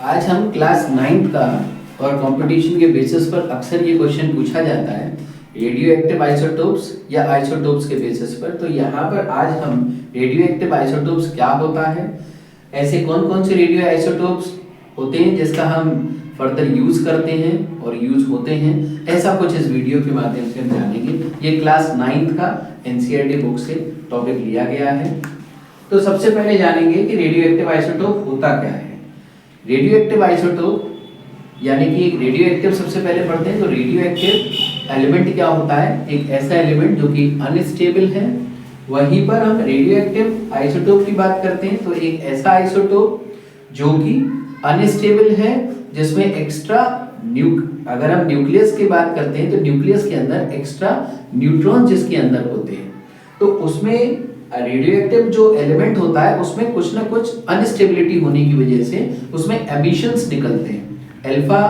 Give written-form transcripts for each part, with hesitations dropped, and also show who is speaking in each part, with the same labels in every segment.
Speaker 1: आज हम class 9th का और कंपटीशन के बेसिस पर अक्सर ये क्वेश्चन पूछा जाता है रेडियो एक्टिव आइसोटोप्स या आइसोटोप्स के बेसिस पर। तो यहाँ पर आज हम रेडियो एक्टिव आइसोटोप्स क्या होता है, ऐसे कौन कौन से रेडियो आइसोटोप्स होते हैं जिसका हम फर्दर यूज करते हैं और यूज होते हैं, ऐसा कुछ इस वीडियो के माध्यम से हम जानेंगे। ये क्लास 9th का एनसीईआरटी बुक से टॉपिक लिया गया है। तो सबसे पहले जानेंगे कि रेडियो एक्टिव आइसोटोप होता क्या है। रेडियो एक्टिव आइसोटोप यानी कि एक रेडियो एक्टिव सबसे पहले पढ़ते हैं। तो रेडियो एक्टिव एलिमेंट क्या होता है, एक ऐसा एलिमेंट जो कि अनस्टेबल है। वहीं पर हम रेडियो एक्टिव आइसोटोप की बात करते हैं तो एक ऐसा आइसोटोप जो कि अनस्टेबल है, जिसमें एक्स्ट्रा अगर हम न्यूक्लियस की बात करते हैं तो न्यूक्लियस के अंदर एक्स्ट्रा न्यूट्रॉन जिसके अंदर होते हैं, तो उसमें रेडियो एक्टिव जो एलिमेंट होता है उसमें कुछ ना कुछ अनस्टेबिलिटी होने की वजह से उसमें एमिशंस निकलते हैं। अल्फा,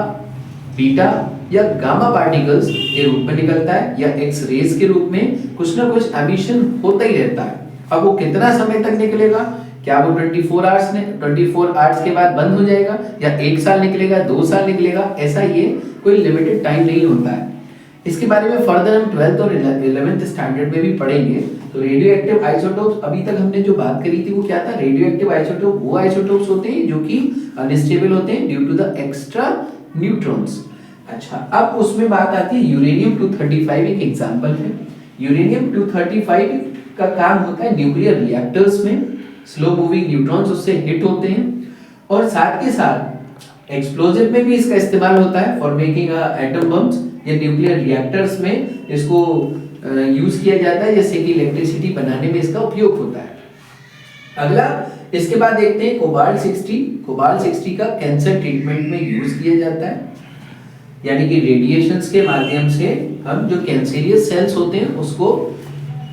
Speaker 1: बीटा या गामा पार्टिकल्स के रूप में निकलता है या एक्स रेज के रूप में कुछ ना कुछ एमिशन होता ही रहता है। अब वो कितना समय तक निकलेगा, क्या वो 24 आवर्स के बाद बंद हो जाएगा या 1 साल निकलेगा, 2 साल निकलेगा, ऐसा ये कोई लिमिटेड टाइम नहीं होता है। इसके बारे में फर्दर हम 12th और 11th स्टैंडर्ड में भी पढ़ेंगे। तो रेडियो एक्टिव आइसोटोप्स अभी तक हमने जो बात करी थी वो क्या था, रेडियो एक्टिव आइसोटोप वो आइसोटोप्स होते हैं जो कि अनस्टेबल होते हैं due to the extra neutrons. अच्छा, अब उसमें बात आती है यूरेनियम 235 एक एग्जांपल है। यूरेनियम 235 का काम होता है न्यूक्लियर रिएक्टर्स में, स्लो मूविंग न्यूट्रॉन्स उससे हिट होते हैं और साथ के साथ एक्सप्लोजिव में भी इसका इस्तेमाल होता है फॉर मेकिंग एटम बम्स। ये न्यूक्लियर रिएक्टर्स में इसको यूज किया जाता है, जैसे कि इलेक्ट्रिसिटी बनाने में इसका उपयोग होता है। अगला इसके बाद देखते हैं कोबाल्ट 60। कोबाल्ट 60 का कैंसर ट्रीटमेंट में यूज किया जाता है, यानी कि रेडिएशंस के माध्यम से हम जो कैंसरियस सेल्स होते हैं उसको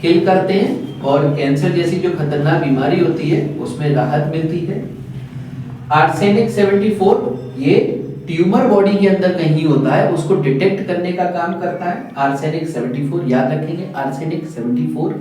Speaker 1: किल करते हैं और कैंसर जैसी जो खतरनाक बीमारी होती है उसमें राहत मिलती है। आर्सेनिक 74 ये ट्यूमर बॉडी के अंदर कहीं होता है, उसको डिटेक्ट करने का काम करता है। आर्सेनिक 74 याद रखेंगे, आर्सेनिक 74।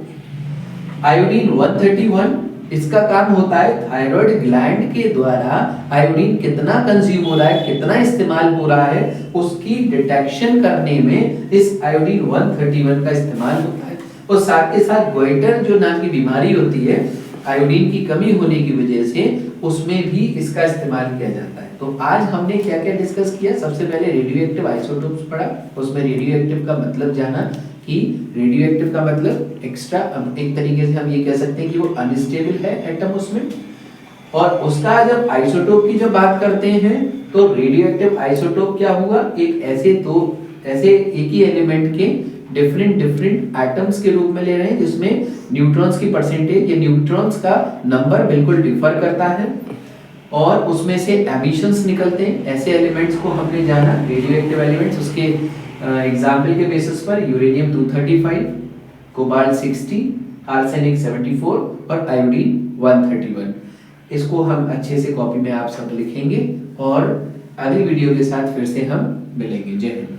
Speaker 1: आयोडीन 131 इसका काम होता है थायराइड ग्लैंड के द्वारा आयोडीन कितना कंज्यूम हो रहा है, कितना इस्तेमाल हो रहा है, उसकी डिटेक्शन करने में इस आयोडीन 131 का इस्तेमाल होता है। और साथ के साथ गोइटर जो नाम की बीमारी होती है आयोडीन की कमी होने की वजह से, उसमें भी इसका इस्तेमाल किया जाता है। तो आज हमने क्या क्या डिस्कस किया, सबसे पहले रेडियो एक्टिव आइसोटोप्स पढ़ा, उसमें रेडियो एक्टिव का मतलब जाना कि रेडियो एक्टिव का मतलब एक्स्ट्रा, एक तरीके से हम ये कह सकते हैं कि वो अनस्टेबल है एटम उसमें। और उसका जब आइसोटोप की जब बात करते हैं तो रेडियो एक्टिव आइसोटोप क्या हुआ, एक ऐसे एक ही एलिमेंट के डिफरेंट एटम्स के रूप में ले रहे हैं जिसमें न्यूट्रॉन्स की परसेंटेज या न्यूट्रॉन्स का नंबर बिल्कुल डिफर करता है और उसमें से एमिशंस निकलते हैं। ऐसे एलिमेंट्स को हमने जाना रेडियो एक्टिव एलिमेंट्स, उसके एग्जाम्पल के बेसिस पर यूरेनियम 235, कोबाल्ट 60, आर्सेनिक 74 और आयोडीन 131। इसको हम अच्छे से कॉपी में आप सब लिखेंगे और अगली वीडियो के साथ फिर से हम मिलेंगे। जय हिंद।